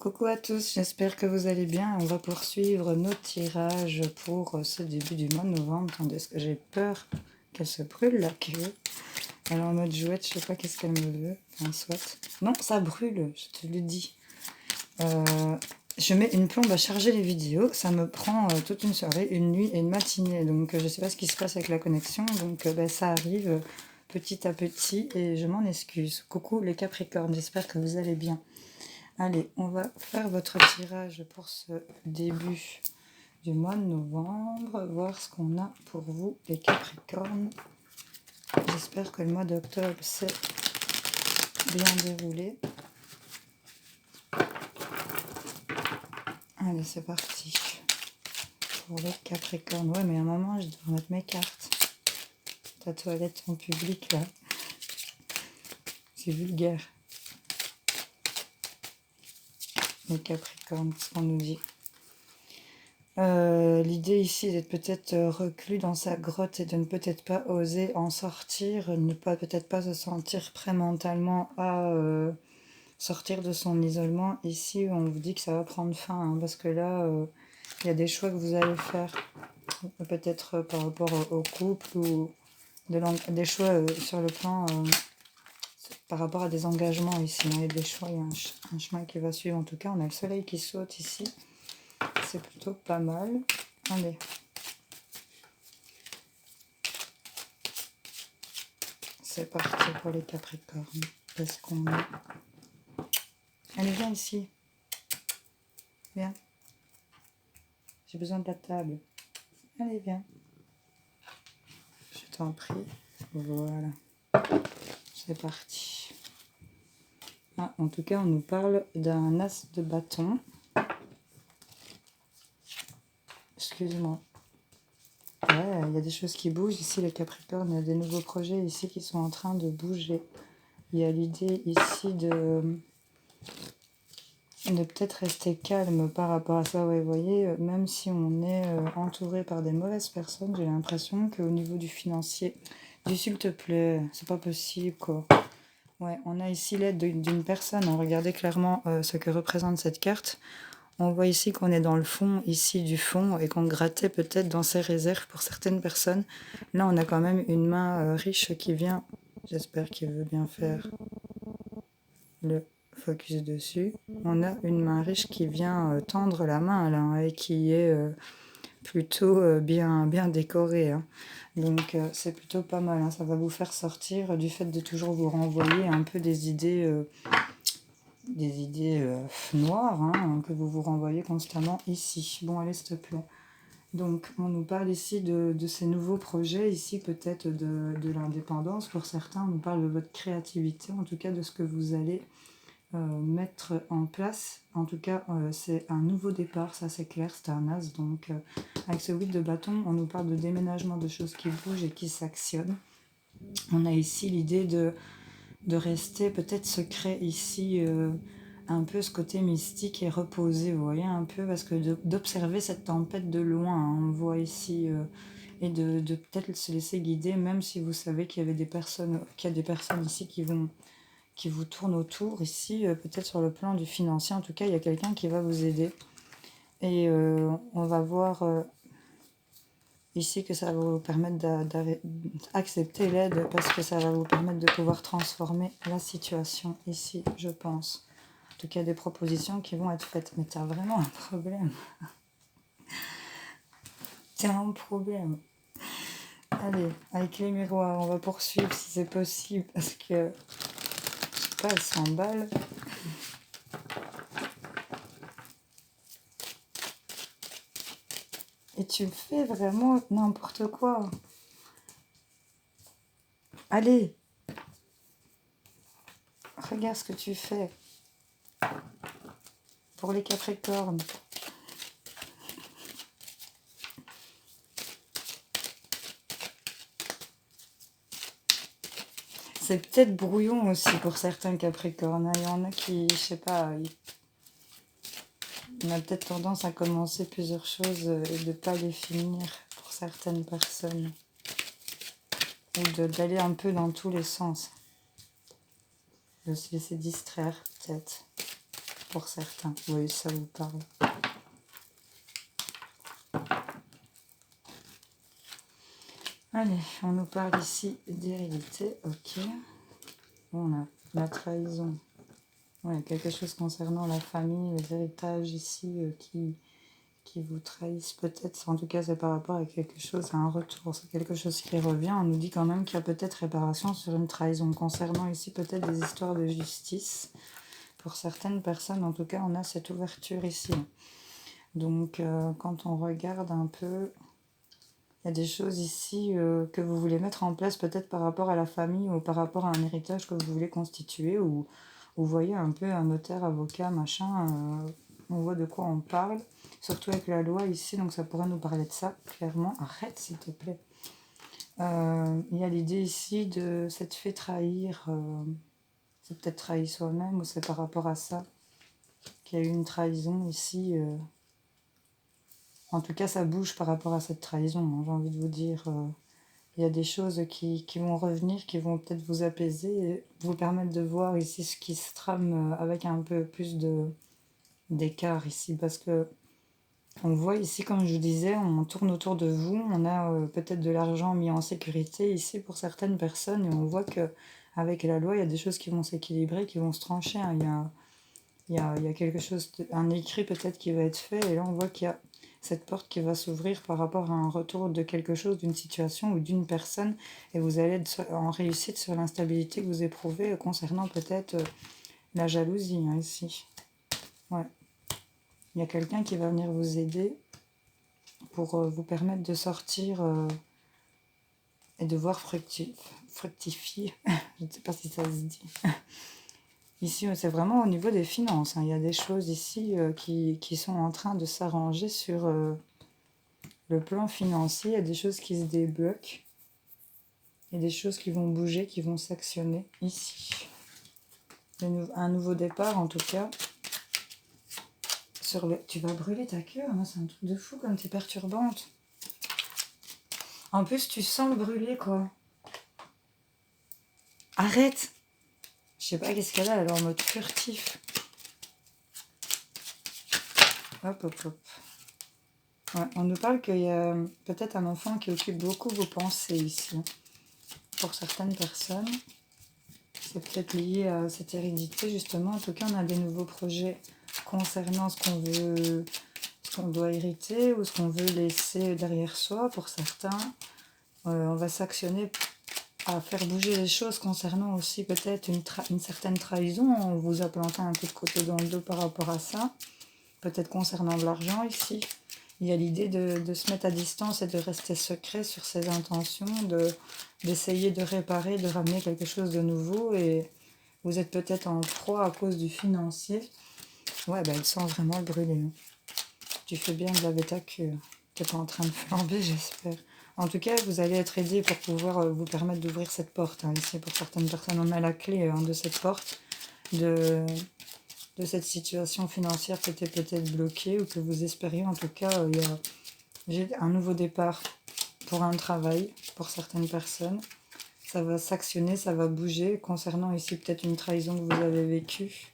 Coucou à tous, j'espère que vous allez bien. On va poursuivre nos tirages pour ce début du mois de novembre. Attendez, est-ce que j'ai peur qu'elle se brûle la queue? Elle est en mode jouette, je sais pas qu'est-ce qu'elle me veut. Enfin, soit. Non, ça brûle, je te le dis. Je mets une plombe à charger les vidéos. Ça me prend toute une soirée, une nuit et une matinée. Donc je sais pas ce qui se passe avec la connexion. Donc ça arrive petit à petit et je m'en excuse. Coucou les Capricornes, j'espère que vous allez bien. Allez, on va faire votre tirage pour ce début du mois de novembre, voir ce qu'on a pour vous les Capricornes. J'espère que le mois d'octobre s'est bien déroulé. Allez, c'est parti pour les Capricornes. Ouais, mais à un moment, je dois mettre mes cartes. Ta toilette en public, là. C'est vulgaire. Les Capricornes, ce qu'on nous dit. L'idée ici est d'être peut-être reclus dans sa grotte et de ne peut-être pas oser en sortir, ne pas peut-être pas se sentir prêt mentalement à sortir de son isolement. Ici, on vous dit que ça va prendre fin, hein, parce que là, il y a des choix que vous allez faire, peut-être par rapport au couple ou des choix sur le plan par rapport à des engagements ici. Il y a des choix, il y a un chemin qui va suivre. En tout cas, on a le soleil qui saute ici. C'est plutôt pas mal. Allez. C'est parti pour les Capricornes. Qu'est-ce qu'on a? Allez, viens ici. Viens. J'ai besoin de la table. Allez, viens. Je t'en prie. Voilà. C'est parti. Ah, en tout cas, on nous parle d'un as de bâton. Excuse-moi. Ouais, il y a des choses qui bougent ici, les Capricornes. Il y a des nouveaux projets ici qui sont en train de bouger. Il y a l'idée ici de peut-être rester calme par rapport à ça. Ouais, vous voyez, même si on est entouré par des mauvaises personnes, j'ai l'impression qu'au niveau du financier, s'il te plaît, c'est pas possible, quoi. Ouais, on a ici l'aide d'une personne. Regardez clairement ce que représente cette carte. On voit ici qu'on est dans le fond, ici du fond, et qu'on grattait peut-être dans ses réserves pour certaines personnes. Là, on a quand même une main riche qui vient, j'espère qu'il veut bien faire le focus dessus. On a une main riche qui vient tendre la main, là, et qui est plutôt bien décorée. Hein. Donc, c'est plutôt pas mal. Hein. Ça va vous faire sortir du fait de toujours vous renvoyer un peu des idées noires, hein, que vous vous renvoyez constamment ici. Bon, allez, s'il te plaît. Donc, on nous parle ici de ces nouveaux projets, ici peut-être de l'indépendance. Pour certains, on nous parle de votre créativité, en tout cas de ce que vous allez mettre en place. En tout cas, c'est un nouveau départ, ça c'est clair, c'est un as. Donc, avec ce 8 de bâton, on nous parle de déménagement, de choses qui bougent et qui s'actionnent. On a ici l'idée de rester peut-être secret ici, un peu ce côté mystique et reposé, vous voyez, un peu, parce que d'observer cette tempête de loin, hein, on voit ici, et de peut-être se laisser guider, même si vous savez qu'il y a des personnes ici qui vous tournent autour, ici, peut-être sur le plan du financier, en tout cas, il y a quelqu'un qui va vous aider. Et on va voir ici que ça va vous permettre d'accepter l'aide parce que ça va vous permettre de pouvoir transformer la situation ici, je pense. En tout cas, des propositions qui vont être faites. Mais tu as vraiment un problème. Tu as un problème. Allez, avec les miroirs, on va poursuivre si c'est possible parce que, je sais pas, elle s'emballe. Et tu fais vraiment n'importe quoi. Allez, regarde ce que tu fais. Pour les Capricornes. C'est peut-être brouillon aussi pour certains Capricornes. Il y en a qui, je sais pas, on a peut-être tendance à commencer plusieurs choses et de pas les finir pour certaines personnes. Ou d'aller un peu dans tous les sens. De se laisser distraire, peut-être. pour certains. Oui, ça vous parle. Allez, on nous parle ici d'hérédité, ok. On a la trahison. Ouais, quelque chose concernant la famille, les héritages ici qui vous trahissent peut-être. En tout cas, c'est par rapport à quelque chose, à un retour. C'est quelque chose qui revient. On nous dit quand même qu'il y a peut-être réparation sur une trahison. Concernant ici peut-être des histoires de justice. Pour certaines personnes, en tout cas, on a cette ouverture ici. Donc, quand on regarde un peu, il y a des choses ici que vous voulez mettre en place peut-être par rapport à la famille ou par rapport à un héritage que vous voulez constituer, ou vous voyez un peu un notaire, avocat, machin, on voit de quoi on parle, surtout avec la loi ici, donc ça pourrait nous parler de ça, clairement. Arrête s'il te plaît. Il y a l'idée ici de s'être fait trahir, c'est peut-être trahi soi-même, ou c'est par rapport à ça qu'il y a eu une trahison ici. En tout cas, ça bouge par rapport à cette trahison, hein, j'ai envie de vous dire. Il y a des choses qui vont revenir, qui vont peut-être vous apaiser et vous permettre de voir ici ce qui se trame avec un peu plus d'écart ici. Parce que on voit ici, comme je vous disais, on tourne autour de vous, on a peut-être de l'argent mis en sécurité ici pour certaines personnes, et on voit que avec la loi, il y a des choses qui vont s'équilibrer, qui vont se trancher, hein. Il y a quelque chose, un écrit peut-être qui va être fait, et là on voit qu'il y a cette porte qui va s'ouvrir par rapport à un retour de quelque chose, d'une situation ou d'une personne, et vous allez être en réussite sur l'instabilité que vous éprouvez concernant peut-être la jalousie, hein, ici. Ouais. Il y a quelqu'un qui va venir vous aider pour vous permettre de sortir et de voir fructifier. Je ne sais pas si ça se dit. Ici, c'est vraiment au niveau des finances, hein. Il y a des choses ici qui sont en train de s'arranger sur le plan financier. Il y a des choses qui se débloquent. Il y a des choses qui vont bouger, qui vont s'actionner ici. Un nouveau départ, en tout cas. Tu vas brûler ta queue, hein, c'est un truc de fou comme t'es perturbante. En plus, tu sens le brûler, quoi. Arrête! Je sais pas qu'est-ce qu'elle a, elle est en mode furtif. Hop, hop, hop. Ouais, on nous parle qu'il y a peut-être un enfant qui occupe beaucoup vos pensées ici. Pour certaines personnes, c'est peut-être lié à cette hérédité, justement. En tout cas, on a des nouveaux projets concernant ce qu'on doit hériter ou ce qu'on veut laisser derrière soi. Pour certains, on va s'actionner à faire bouger les choses concernant aussi peut-être une certaine trahison. On vous a planté un coup de côté dans le dos par rapport à ça. Peut-être concernant de l'argent ici. Il y a l'idée de se mettre à distance et de rester secret sur ses intentions, d'essayer de réparer, de ramener quelque chose de nouveau. Et vous êtes peut-être en proie à cause du financier. Ouais, elle sent vraiment le brûler. Tu fais bien de laver ta queue. T'es pas en train de flamber, j'espère. En tout cas, vous allez être aidé pour pouvoir vous permettre d'ouvrir cette porte. Ici, pour certaines personnes, on a la clé de cette porte, de cette situation financière qui était peut-être bloquée ou que vous espériez. En tout cas, j'ai un nouveau départ pour un travail pour certaines personnes. Ça va s'actionner, ça va bouger. Concernant ici peut-être une trahison que vous avez vécue,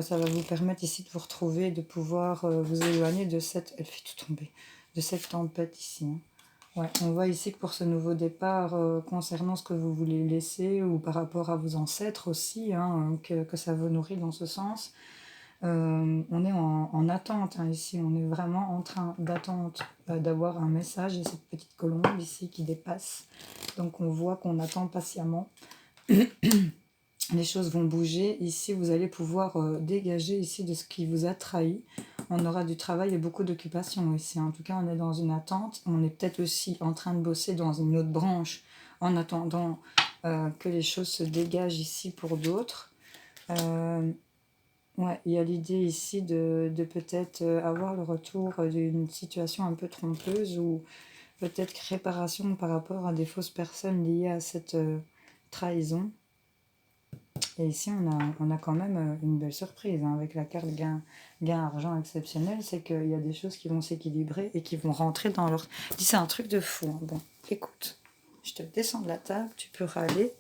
ça va vous permettre ici de vous retrouver, de pouvoir vous éloigner de cette... Elle fait tout tomber. De cette tempête ici. Hein. Ouais, on voit ici que pour ce nouveau départ, concernant ce que vous voulez laisser ou par rapport à vos ancêtres aussi, hein, que ça vous nourrit dans ce sens, on est en attente hein, ici, on est vraiment en train d'attendre d'avoir un message et cette petite colombe ici qui dépasse. Donc on voit qu'on attend patiemment. Les choses vont bouger. Ici, vous allez pouvoir dégager ici de ce qui vous a trahi. On aura du travail et beaucoup d'occupation ici. En tout cas, on est dans une attente. On est peut-être aussi en train de bosser dans une autre branche en attendant que les choses se dégagent ici pour d'autres. Ouais, il y a l'idée ici de peut-être avoir le retour d'une situation un peu trompeuse ou peut-être réparation par rapport à des fausses personnes liées à cette trahison. Et ici, on a quand même une belle surprise hein, avec la carte gain argent exceptionnel, c'est qu'il y a des choses qui vont s'équilibrer et qui vont rentrer dans leur... Dis, c'est un truc de fou. Hein. Bon, écoute, je te descends de la table, tu peux râler.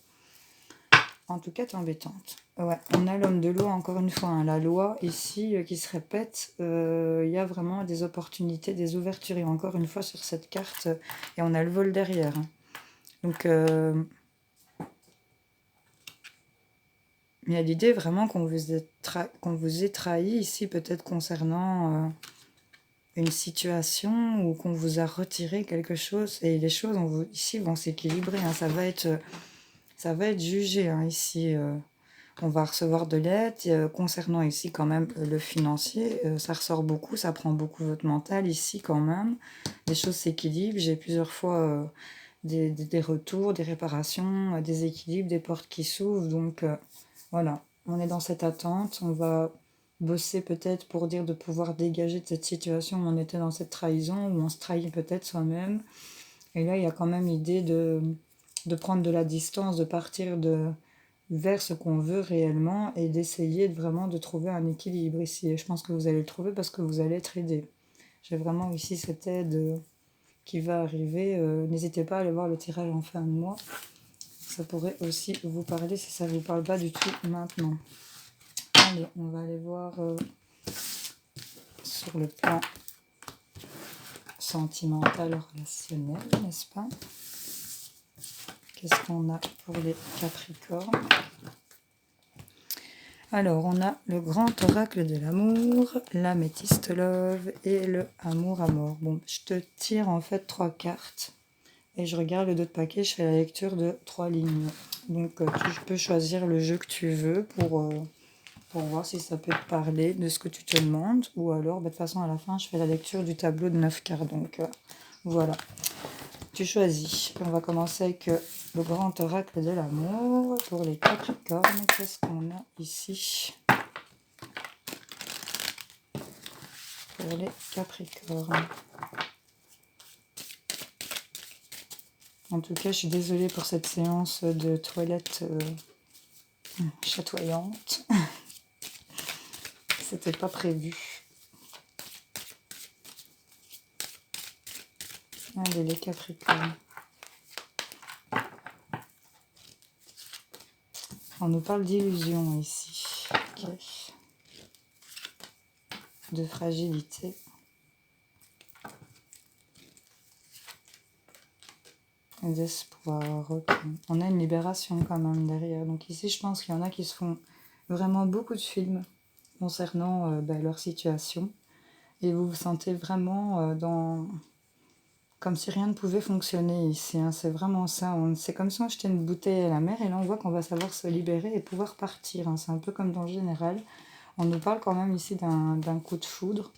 En tout cas, t'es embêtante. Ouais, on a l'homme de l'eau, encore une fois, hein, la loi ici qui se répète. Il y a vraiment des opportunités, des ouvertures. Et encore une fois, sur cette carte, et on a le vol derrière. Hein. Donc, il y a l'idée vraiment qu'on vous ait trahi ici, peut-être concernant une situation ou qu'on vous a retiré quelque chose. Et les choses ici vont s'équilibrer. Hein. Ça va être jugé hein, ici. On va recevoir de l'aide. Concernant ici quand même le financier, ça ressort beaucoup, ça prend beaucoup votre mental ici quand même. Les choses s'équilibrent. J'ai plusieurs fois des retours, des réparations, des équilibres, des portes qui s'ouvrent. Donc voilà, on est dans cette attente. On va bosser peut-être pour dire de pouvoir dégager de cette situation où on était dans cette trahison, où on se trahit peut-être soi-même. Et là, il y a quand même l'idée de prendre de la distance, de partir vers ce qu'on veut réellement et d'essayer vraiment de trouver un équilibre ici. Et je pense que vous allez le trouver parce que vous allez être aidé. J'ai vraiment ici cette aide qui va arriver. N'hésitez pas à aller voir le tirage en fin de mois. Ça pourrait aussi vous parler si ça ne vous parle pas du tout maintenant. Allez, on va aller voir sur le plan sentimental, relationnel, n'est-ce pas? Qu'est-ce qu'on a pour les Capricornes? Alors, on a le grand oracle de l'amour, l'améthyste love et le amour à mort. Bon, je te tire en fait 3 cartes et je regarde le dos de paquet, je fais la lecture de 3 lignes. Donc, tu peux choisir le jeu que tu veux pour voir si ça peut te parler de ce que tu te demandes. Ou alors, de toute façon, à la fin, je fais la lecture du tableau de 9 cartes. Donc, voilà. Tu choisis. On va commencer avec le grand oracle de l'amour. Pour les Capricornes, qu'est-ce qu'on a ici pour les Capricornes? En tout cas, je suis désolée pour cette séance de toilette chatoyante. C'était pas prévu. Allez, les Capricornes. On nous parle d'illusion ici. Okay. De fragilité. D'espoir. Okay. On a une libération quand même derrière. Donc ici, je pense qu'il y en a qui se font vraiment beaucoup de films concernant leur situation. Et vous vous sentez vraiment dans... Comme si rien ne pouvait fonctionner ici. Hein. C'est vraiment ça. C'est comme si on jetait une bouteille à la mer et là on voit qu'on va savoir se libérer et pouvoir partir. Hein. C'est un peu comme dans le général. On nous parle quand même ici d'un coup de foudre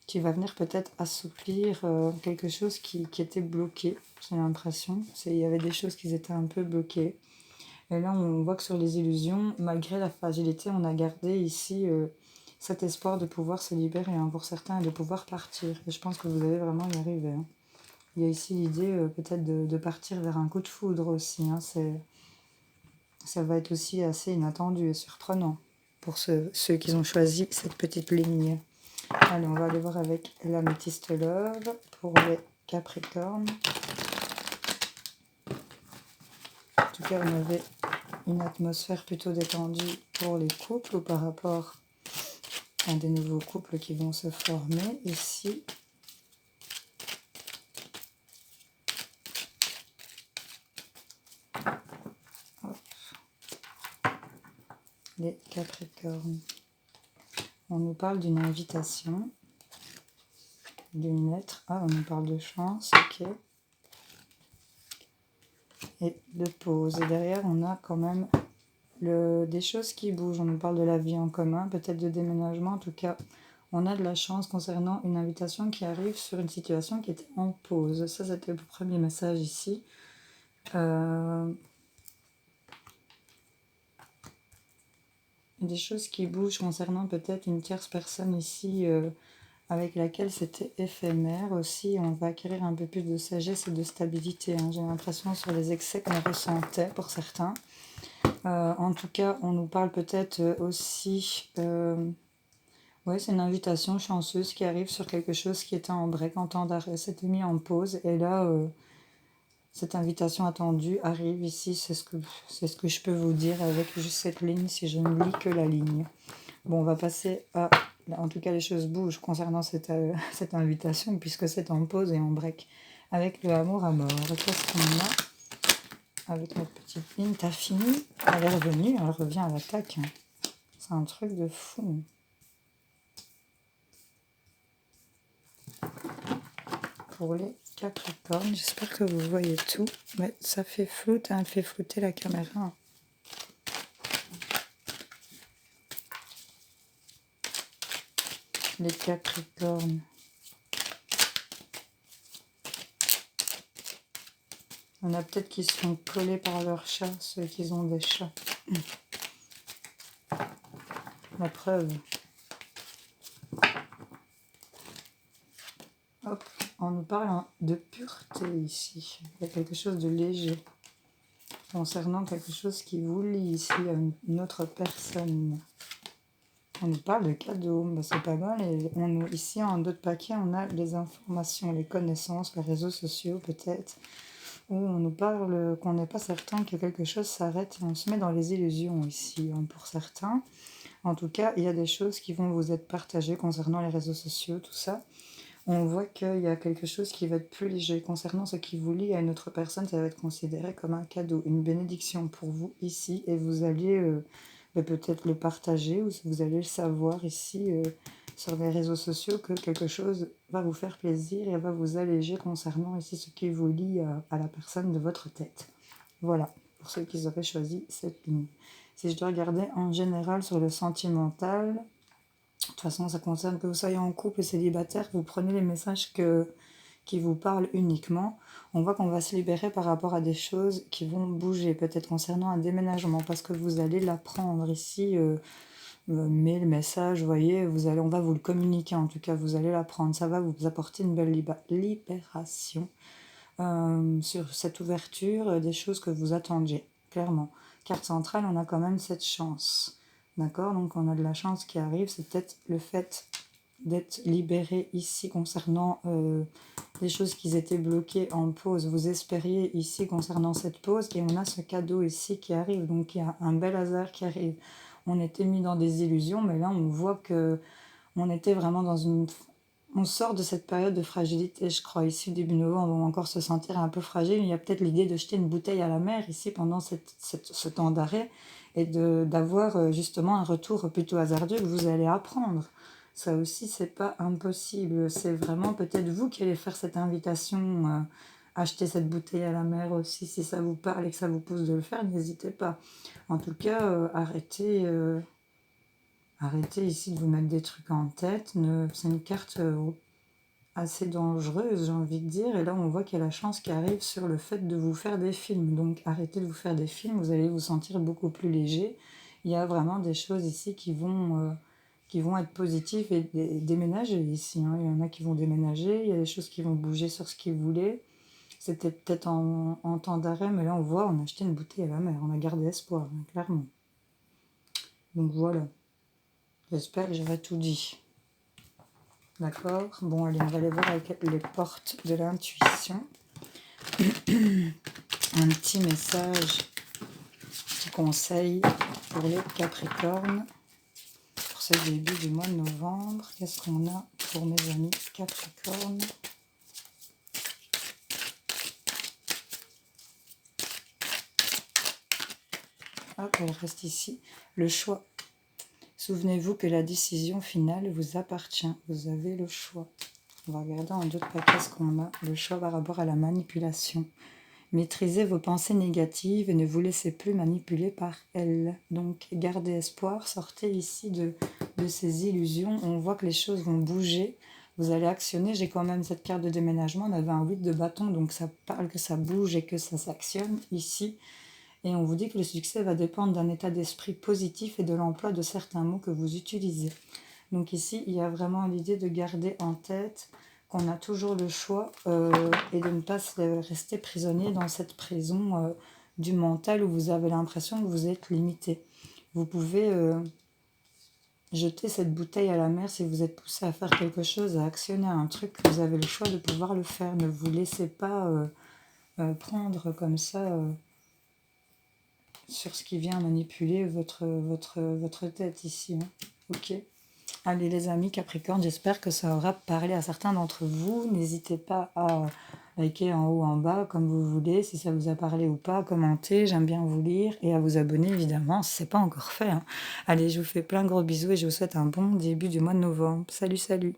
qui va venir peut-être assouplir quelque chose qui était bloqué. J'ai l'impression. Il y avait des choses qui étaient un peu bloquées. Et là on voit que sur les illusions, malgré la fragilité, on a gardé ici... cet espoir de pouvoir se libérer hein, pour certains et de pouvoir partir. Et je pense que vous allez vraiment y arriver. Hein. Il y a ici l'idée peut-être de partir vers un coup de foudre aussi. Hein. Ça va être aussi assez inattendu et surprenant pour ceux qui ont choisi cette petite ligne. Allez, on va aller voir avec l'améthyste love pour les Capricornes. En tout cas, on avait une atmosphère plutôt détendue pour les couples ou par rapport à des nouveaux couples qui vont se former ici. Les Capricornes. On nous parle d'une invitation, d'une lettre. Ah, on nous parle de chance, ok. Et de pause. Et derrière, on a quand même des choses qui bougent. On nous parle de la vie en commun, peut-être de déménagement. En tout cas, on a de la chance concernant une invitation qui arrive sur une situation qui était en pause. Ça, c'était le premier message ici. Des choses qui bougent concernant peut-être une tierce personne ici avec laquelle c'était éphémère aussi. On va acquérir un peu plus de sagesse et de stabilité. Hein. J'ai l'impression sur les excès qu'on ressentait pour certains. En tout cas, on nous parle peut-être aussi... ouais, c'est une invitation chanceuse qui arrive sur quelque chose qui était en break, en temps d'arrêt. C'était mis en pause et là... Cette invitation attendue arrive ici, c'est ce que je peux vous dire avec juste cette ligne, si je ne lis que la ligne. Bon, on va passer à... En tout cas, les choses bougent concernant cette invitation, puisque c'est en pause et en break. Avec le amour à mort, qu'est-ce qu'on a avec notre petite ligne? T'as fini? Elle est revenue, elle revient à l'attaque. C'est un truc de fou. Pour les Capricornes, j'espère que vous voyez tout. Mais ça fait floute, hein, elle fait flouter la caméra. Les Capricornes. On a peut-être qui sont collés par leurs chats, ceux qui ont des chats. La preuve. Hop, on nous parle de pureté ici. Il y a quelque chose de léger. Concernant quelque chose qui vous lie ici à une autre personne. On nous parle de cadeaux, ben, c'est pas mal. Et ici, en d'autres paquets, on a les informations, les connaissances, les réseaux sociaux peut-être. Où on nous parle qu'on n'est pas certain que quelque chose s'arrête et on se met dans les illusions ici, hein, pour certains. En tout cas, il y a des choses qui vont vous être partagées concernant les réseaux sociaux, tout ça. On voit qu'il y a quelque chose qui va être plus léger. Concernant ce qui vous lie à une autre personne, ça va être considéré comme un cadeau, une bénédiction pour vous ici. Et vous allez peut-être le partager ou vous allez le savoir ici sur les réseaux sociaux que quelque chose va vous faire plaisir et va vous alléger concernant ici ce qui vous lie à la personne de votre tête. Voilà, pour ceux qui auraient choisi cette ligne. Si je dois regarder en général sur le sentimental, de toute façon, ça concerne que vous soyez en couple, célibataire, vous prenez les messages qui vous parlent uniquement. On voit qu'on va se libérer par rapport à des choses qui vont bouger, peut-être concernant un déménagement, parce que vous allez l'apprendre ici. Mais le message, vous voyez, on va vous le communiquer, en tout cas, vous allez l'apprendre. Ça va vous apporter une belle libération sur cette ouverture des choses que vous attendiez, clairement. Carte centrale, on a quand même cette chance. D'accord? Donc on a de la chance qui arrive. C'est peut-être le fait d'être libéré ici concernant des choses qui étaient bloquées en pause. Vous espériez ici concernant cette pause et on a ce cadeau ici qui arrive. Donc il y a un bel hasard qui arrive. On était mis dans des illusions, mais là on voit que on était vraiment dans une... On sort de cette période de fragilité, je crois. Ici, début novembre, on va encore se sentir un peu fragile. Il y a peut-être l'idée de jeter une bouteille à la mer ici pendant ce temps d'arrêt et d'avoir justement un retour plutôt hasardeux que vous allez apprendre. Ça aussi, c'est pas impossible. C'est vraiment peut-être vous qui allez faire cette invitation, acheter cette bouteille à la mer aussi. Si ça vous parle et que ça vous pousse de le faire, n'hésitez pas. En tout cas, arrêtez ici de vous mettre des trucs en tête. C'est une carte assez dangereuse, j'ai envie de dire. Et là, on voit qu'il y a la chance qui arrive sur le fait de vous faire des films. Donc, arrêtez de vous faire des films, vous allez vous sentir beaucoup plus léger. Il y a vraiment des choses ici qui vont être positives et déménager ici. Hein. Il y en a qui vont déménager, il y a des choses qui vont bouger sur ce qu'ils voulaient. C'était peut-être en temps d'arrêt, mais là, on voit, on a acheté une bouteille à la mer. On a gardé espoir, hein, clairement. Donc, voilà. J'espère que j'aurai tout dit. D'accord? Bon, allez, on va aller voir avec les portes de l'intuition. Un petit message, petit conseil pour les Capricornes pour ce début du mois de novembre. Qu'est-ce qu'on a pour mes amis Capricornes? Hop, elle reste ici. Le choix. Souvenez-vous que la décision finale vous appartient. Vous avez le choix. On va regarder en d'autres paquets ce qu'on a. Le choix par rapport à la manipulation. Maîtrisez vos pensées négatives et ne vous laissez plus manipuler par elles. Donc, gardez espoir. Sortez ici de ces illusions. On voit que les choses vont bouger. Vous allez actionner. J'ai quand même cette carte de déménagement. On avait un 8 de bâton, donc ça parle que ça bouge et que ça s'actionne ici. Et on vous dit que le succès va dépendre d'un état d'esprit positif et de l'emploi de certains mots que vous utilisez. Donc ici, il y a vraiment l'idée de garder en tête qu'on a toujours le choix et de ne pas rester prisonnier dans cette prison du mental où vous avez l'impression que vous êtes limité. Vous pouvez jeter cette bouteille à la mer si vous êtes poussé à faire quelque chose, à actionner un truc, vous avez le choix de pouvoir le faire. Ne vous laissez pas prendre comme ça sur ce qui vient manipuler votre tête ici. Hein. Ok. Allez les amis Capricorne, j'espère que ça aura parlé à certains d'entre vous. N'hésitez pas à liker en haut, en bas, comme vous voulez, si ça vous a parlé ou pas, commenter, j'aime bien vous lire, et à vous abonner évidemment, si ce n'est pas encore fait. Hein. Allez, je vous fais plein de gros bisous et je vous souhaite un bon début du mois de novembre. Salut, salut!